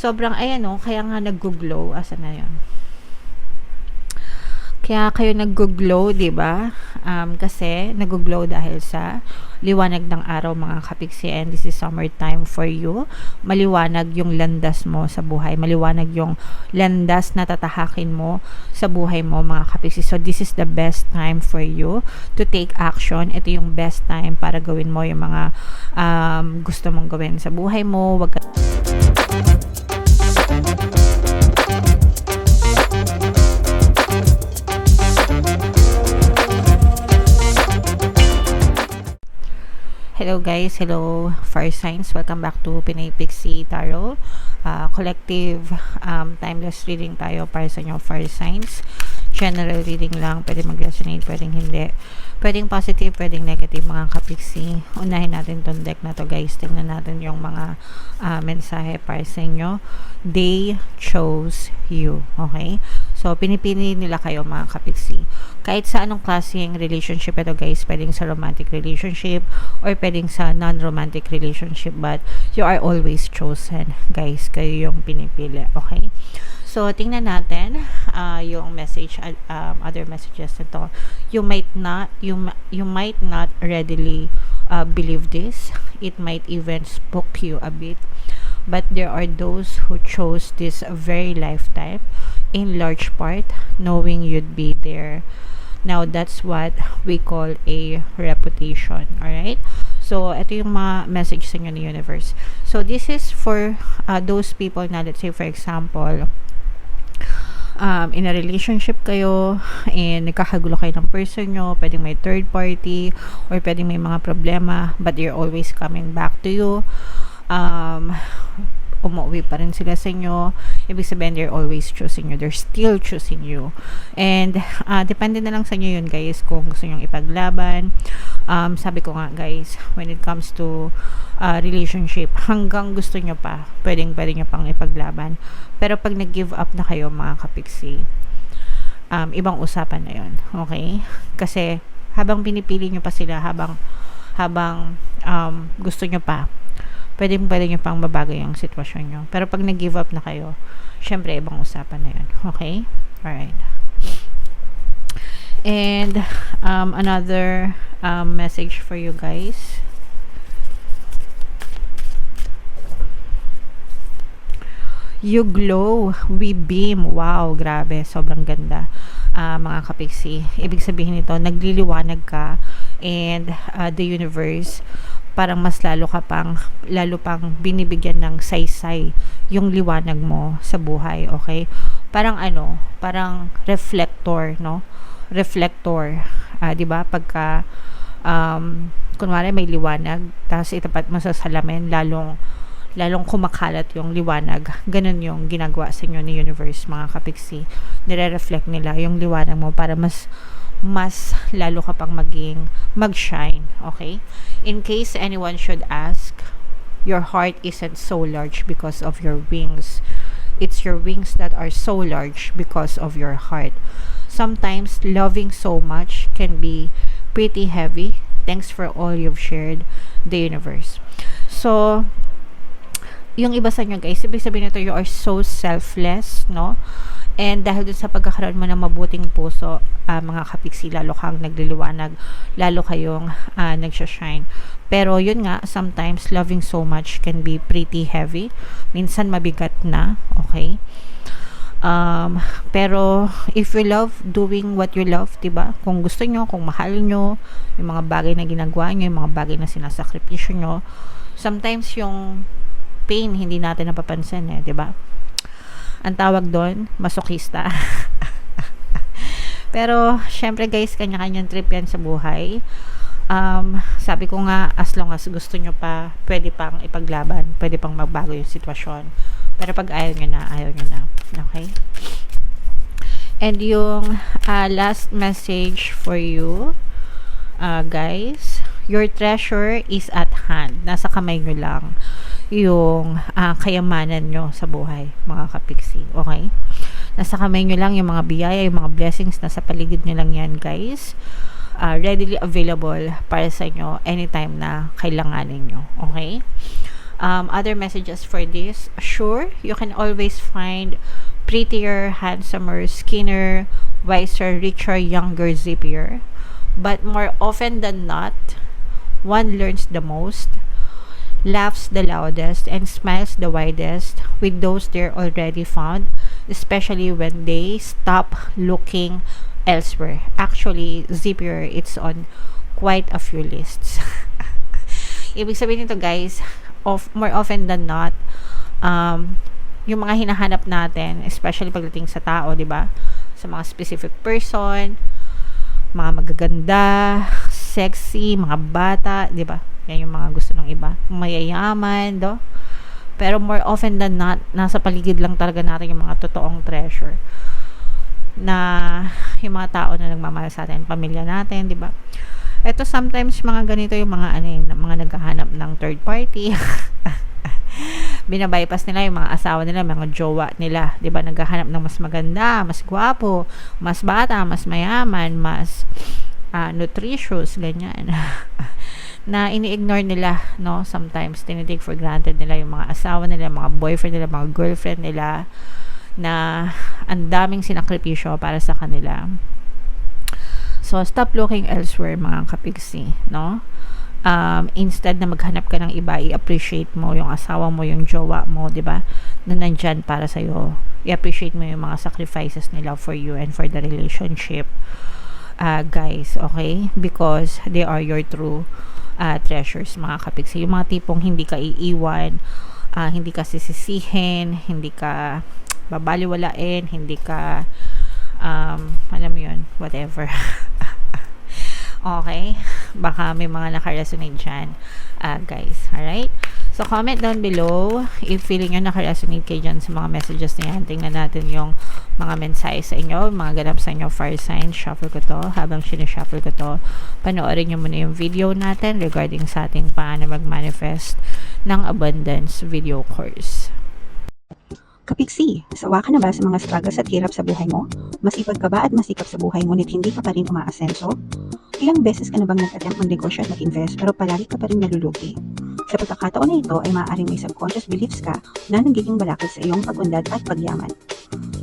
Sobrang ayan, oh, kaya nga nag-glow. Asan na 'yon? Kaya kayo nag-glow, 'di ba? Kasi nag-glow dahil sa liwanag ng araw, mga kapiksi, and this is summertime for you. Maliwanag yung landas mo sa buhay. Maliwanag yung landas na tatahakin mo sa buhay mo, mga kapiksi. So this is the best time for you to take action. Ito yung best time para gawin mo yung mga gusto mong gawin sa buhay mo. Wag ka Hello guys, hello Fire Signs. Welcome back to Pinay Pixie Tarot. Collective timeless reading tayo para sa inyo, Fire Signs. General reading lang, pwede mag-resonate, pwedeng hindi. Pwedeng positive, pwedeng negative, mga kapiksi. Unahin natin tong deck na to, guys. Tingnan natin yung mga mensahe para sa inyo. They chose you. Okay? So, pinipili nila kayo, mga kapiksi. Kahit sa anong klaseng relationship ito, guys, pwedeng sa romantic relationship or pwedeng sa non-romantic relationship, but you are always chosen, guys. Kayo yung pinipili. Okay? So, tingnan natin yung message, other messages nito. You might not readily believe this. It might even spook you a bit. But there are those who chose this very lifetime, in large part, knowing you'd be there. Now, that's what we call a reputation. Alright? So, ito yung mga message sa inyo ng universe. So, this is for those people na, let's say, for example, in a relationship kayo and nagkakagulo kayo ng person nyo, pwedeng may third party or pwedeng may mga problema, but they're always coming back to you. Umuwi pa rin sila sa inyo. Ibig sabihin, they're always choosing you. They're still choosing you. And depende na lang sa inyo yun, guys, kung gusto nyo ipaglaban. Sabi ko nga, guys, when it comes to relationship, hanggang gusto nyo pa, pwede nyo pang ipaglaban. Pero pag nag-give up na kayo, mga kapiksi, ibang usapan na yun. Okay? Kasi habang pinipili nyo pa sila, habang gusto nyo pa, pwede nyo pang mabago yung sitwasyon nyo. Pero pag nag-give up na kayo, syempre, ibang usapan na yun. Okay? Alright. And, another message for you guys. You glow, we beam. Wow, grabe. Sobrang ganda. Mga kapiksi. Ibig sabihin nito, nagliliwanag ka and the universe parang mas lalo pang binibigyan ng saysay yung liwanag mo sa buhay, okay? Parang reflector, no? Reflector, 'di ba? Pagka kunwari may liwanag, tapos itapat mo sa salamin, lalong kumakalat yung liwanag. Ganun yung ginagawa sa inyo ni universe, mga kapiksi. Nire-reflect nila yung liwanag mo para mas lalo ka pang mag-shine, okay? In case anyone should ask, your heart isn't so large because of your wings. It's your wings that are so large because of your heart. Sometimes loving so much can be pretty heavy. Thanks for all you've shared, the universe. So, yung iba sa inyo, guys, ibig sabihin nito, you are so selfless, no? And dahil dun sa pagkakaroon mo ng mabuting puso, mga kapiksi, lalo kang nagliliwanag, lalo kayong nagsashine. Pero yun nga, sometimes loving so much can be pretty heavy. Minsan mabigat na, okay? Pero if you love doing what you love, diba? Kung gusto nyo, kung mahal nyo, yung mga bagay na ginagawa nyo, yung mga bagay na sinasakripisyo nyo, sometimes yung pain hindi natin napapansin, diba? Ang tawag doon, masokista. Pero, syempre guys, kanya-kanyang trip yan sa buhay. Sabi ko nga, as long as gusto nyo pa, pwede pang ipaglaban, pwede pang magbago yung sitwasyon. Pero pag ayaw nyo na, ayaw nyo na. Okay? And yung last message for you, guys, your treasure is at hand. Nasa kamay nyo lang yung kayamanan nyo sa buhay, mga kapiksi. Okay? Nasa kamay nyo lang yung mga biyaya, yung mga blessings, nasa paligid nyo lang yan, guys. Readily available para sa inyo anytime na kailanganin nyo. Okay? Other messages for this: sure, you can always find prettier, handsomer, skinner, wiser, richer, younger, zippier. But more often than not, one learns the most, laughs the loudest, and smiles the widest with those they're already found, especially when they stop looking elsewhere. Actually, zippier, it's on quite a few lists. Ibig sabihin nito, guys, more often than not, yung mga hinahanap natin, especially pagdating sa tao, di ba? Sa mga specific person, mga magaganda, sexy, mga bata, di ba? Yan yung mga gusto ng iba. Mayayaman, do? Pero more often than not, nasa paligid lang talaga natin yung mga totoong treasure. Na yung mga tao na nagmamahal sa atin, pamilya natin, di ba? Ito sometimes mga ganito yung mga mga naghahanap ng third party. Binabypass nila yung mga asawa nila, mga jowa nila, 'di ba? Naghahanap ng mas maganda, mas gwapo, mas bata, mas mayaman, mas nutritious, ganyan. Na ini-ignore nila, no? Sometimes tinitake for granted nila yung mga asawa nila, mga boyfriend nila, mga girlfriend nila, na ang daming sinakripisyo para sa kanila. So, stop looking elsewhere, mga kapigsi, no? Instead na maghanap ka ng iba, i-appreciate mo yung asawa mo, yung jowa mo, di ba? Na nandyan para sa'yo. I-appreciate mo yung mga sacrifices nila for you and for the relationship, guys, okay? Because they are your true treasures, mga kapigsi. Yung mga tipong hindi ka iiwan, hindi ka sisisihin, hindi ka babaliwalain, hindi ka alam mo yun, whatever. Okay, baka may mga nakaresonate dyan, guys. Alright, so comment down below if feeling nyo nakaresonate kayo dyan sa mga messages na yan. Tingnan natin yung mga mensahe sa inyo, mga ganap sa inyo, fire sign. Shuffle ko to. Habang sinushuffle ko to, panoorin nyo muna yung video natin regarding sa ating paano mag-manifest ng abundance video course. Kapigsi, sawa ka na ba sa mga struggles at hirap sa buhay mo? Masipag ka ba at masikap sa buhay ngunit hindi ka pa rin umaasenso? Ilang beses ka na bang nag-attempt mag-negosyo at mag-invest pero palagi ka pa rin nalulugi? Sa pagkakataon na ito ay maaaring may subconscious beliefs ka na nagiging balakid sa iyong pag-unlad at pagyaman.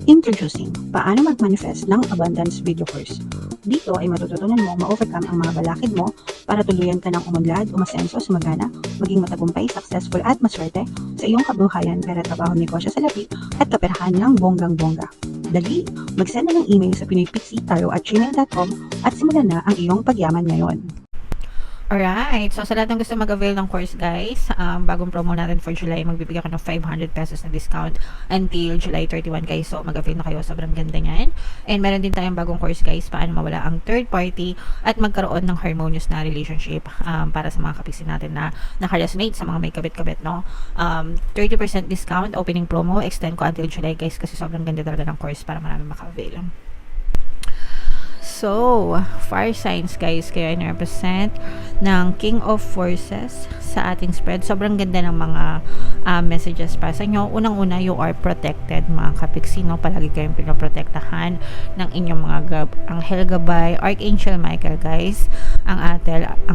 Introducing, paano mag-manifest ng abundance video course. Dito ay matututunan mo ma-overcome ang mga balakid mo para tuluyan ka ng umunlad, umasenso, sumagana, maging matagumpay, successful at maswerte sa iyong kabuhayan, pera, trabaho, negosyo sa lapi at kaperahan ng bonggang-bongga. Dali, mag-send na ng email sa pinoypixitarot@gmail.com at simulan na ang iyong pagyaman ngayon. Alright, so sa lahat ng gusto mag-avail ng course, guys, bagong promo natin for July, magbibigay ako ng 500 pesos na discount until July 31, guys. So mag-avail na kayo, sobrang ganda niyan. And meron din tayong bagong course, guys, paano mawala ang third party at magkaroon ng harmonious na relationship para sa mga kapisi natin na naka-resonate, sa mga may kabit-kabit, no? 30% discount, opening promo, extend ko until July, guys, kasi sobrang ganda talaga ng course para marami maka-avail. So, fire signs, guys, kayo ay na-represent ng King of Forces sa ating spread. Sobrang ganda ng mga messages para sa inyo. Unang-una, you are protected, mga kapiksi, no? Palagi kayong pinoprotektahan ng inyong mga anghel gabay, Archangel Michael, guys, ang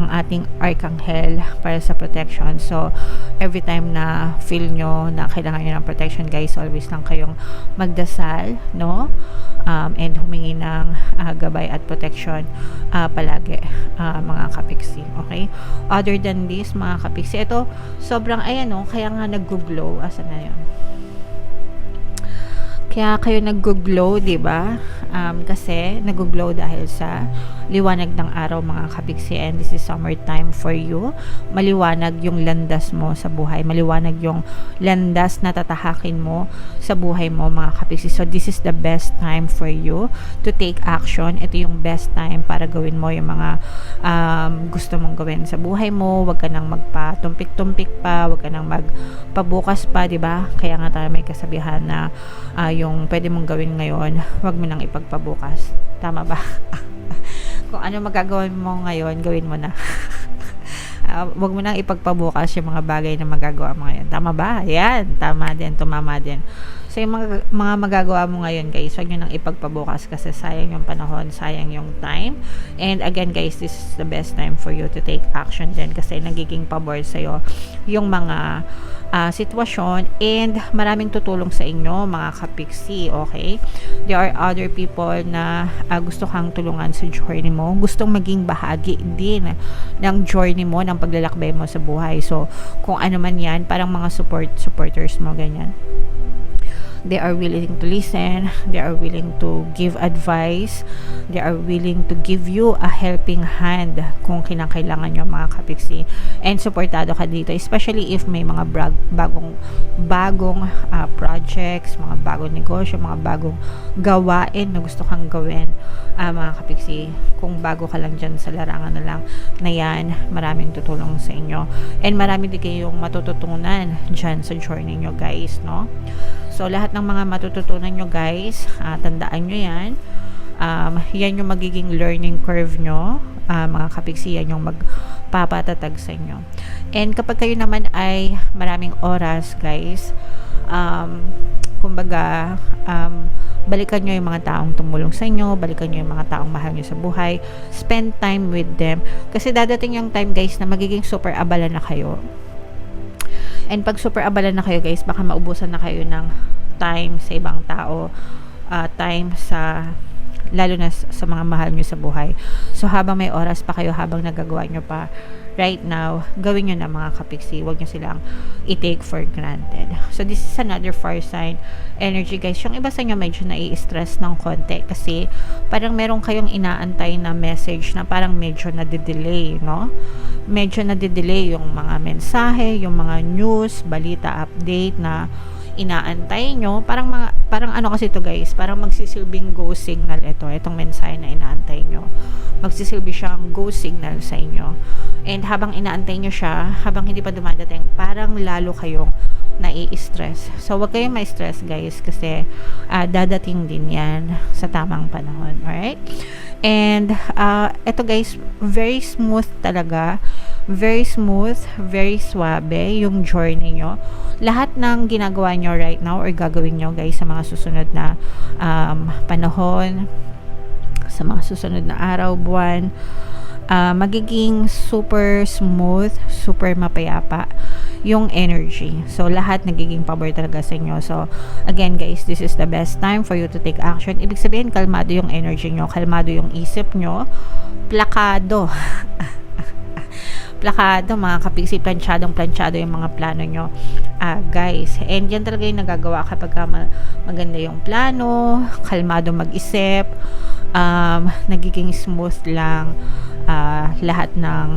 ating archangel para sa protection. So, every time na feel nyo na kailangan nyo ng protection, guys, always lang kayong magdasal, no? And humingi ng gabay at protection palagi, mga kapiksi, okay? Other than this, mga kapiksi, ito sobrang, ayan, no, kaya nga nag-glow. Asan na yun? Kaya kayo nag-glow, di ba? Kasi nag-glow dahil sa liwanag ng araw, mga kapiksi, and this is summertime for you. Maliwanag yung landas mo sa buhay. Maliwanag yung landas na tatahakin mo sa buhay mo, mga kapiksi. So this is the best time for you to take action. Ito yung best time para gawin mo yung mga gusto mong gawin sa buhay mo. Huwag ka nang magpatumpik-tumpik pa, huwag ka nang magpabukas pa, di ba? Kaya nga tayo may kasabihan na yung pwede mong gawin ngayon, huwag mo nang ipagpabukas. Tama ba? Kung ano magagawin mo ngayon, gawin mo na. wag mo nang ipagpabukas yung mga bagay na magagawa mo ngayon. Tama ba? Yan, tama din, tumama din. So, yung mga magagawa mo ngayon, guys, wag nyo nang ipagpabukas kasi sayang yung panahon, sayang yung time. And again, guys, this is the best time for you to take action din kasi nagiging pabor sa'yo yung mga sitwasyon and maraming tutulong sa inyo, mga kapiksi, okay? There are other people na gusto kang tulungan sa journey mo, gustong maging bahagi din ng journey mo, ng paglalakbay mo sa buhay. So, kung ano man yan, parang mga supporters mo, ganyan. They are willing to listen, they are willing to give advice, they are willing to give you a helping hand kung kinakailangan nyo, mga kapiksi. And supportado ka dito, especially if may mga bagong projects, mga bagong negosyo, mga bagong gawain na gusto kang gawin, mga kapiksi. Kung bago ka lang dyan sa larangan na lang na yan, maraming tutulong sa inyo. And marami din kayong matututunan dyan sa journey nyo, guys, no? So, lahat ng mga matututunan nyo, guys, tandaan nyo yan. Yan yung magiging learning curve nyo. Mga kapiksi, yan yung magpapatatag sa inyo. And kapag kayo naman ay maraming oras, guys, kumbaga, balikan nyo yung mga taong tumulong sa inyo, balikan nyo yung mga taong mahal nyo sa buhay, spend time with them. Kasi dadating yung time, guys, na magiging super abala na kayo. And pag super abala na kayo, guys, baka maubusan na kayo ng time sa ibang tao, time sa, lalo na sa mga mahal nyo sa buhay. So, habang may oras pa kayo, habang nagagawa nyo pa right now, gawin nyo na, mga kapiksi. Huwag nyo silang i-take for granted. So, this is another fire sign energy, guys. Yung iba sa inyo medyo nai-stress ng konti kasi parang meron kayong inaantay na message na parang medyo nadidelay, no? Medyo nadidelay yung mga mensahe, yung mga news, balita, update na inaantay nyo. Parang ano kasi ito, guys, parang magsisilbing go signal itong mensahe na inaantay nyo. Magsisilbi siyang go signal sa inyo. And habang inaantay nyo siya, habang hindi pa dumadating, parang lalo kayong nai-stress. So, wag kayong ma-stress, guys, kasi dadating din yan sa tamang panahon. Alright? And, ito, guys, very smooth talaga. Very smooth, very suabe yung journey nyo. Lahat ng ginagawa nyo right now or gagawin nyo, guys, sa mga susunod na panahon, sa mga susunod na araw, buwan, magiging super smooth, super mapayapa yung energy. So, lahat nagiging pabor talaga sa inyo. So, again, guys, this is the best time for you to take action. Ibig sabihin, kalmado yung energy nyo, kalmado yung isip nyo, plakado. Plakado, mga kapiksi, planchadong yung mga plano nyo, guys. And yan talaga yung nagagawa kapag maganda yung plano, kalmado mag-isip, nagiging smooth lang lahat ng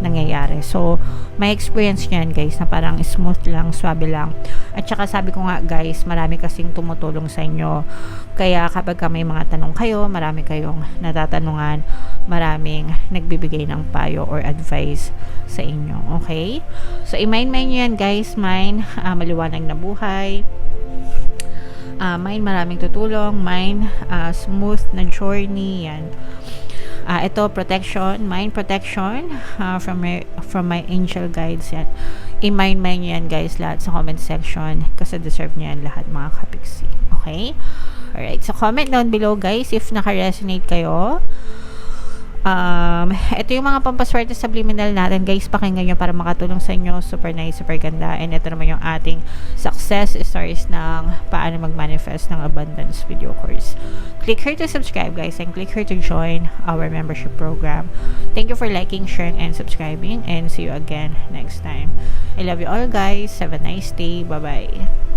nangyayari. So, may experience nyo yan, guys, na parang smooth lang, swabe lang. At saka sabi ko nga, guys, marami kasing tumutulong sa inyo. Kaya kapag may mga tanong kayo, marami kayong natatanungan, maraming nagbibigay ng payo or advice sa inyo. Okay? So, i-mind nyo yan, guys. Mind, maliwanag na buhay. Mind, maraming tutulong. Mind, smooth na journey. Yan. Ito, protection, mind protection from my angel guides. Yan. I-mind nyo yan, guys, lahat sa comment section kasi deserve nyo yan lahat, mga kapiksi. Okay? Alright, so comment down below, guys, if naka-resonate kayo. Ito yung mga pampaswerte subliminal natin, guys. Pakinggan nyo para makatulong sa inyo. Super nice, super ganda. And ito naman yung ating success stories ng paano mag-manifest ng abundance video course. Click here to subscribe, guys, and click here to join our membership program. Thank you for liking, sharing, and subscribing, and see you again next time. I love you all, guys. Have a nice day. Bye-bye.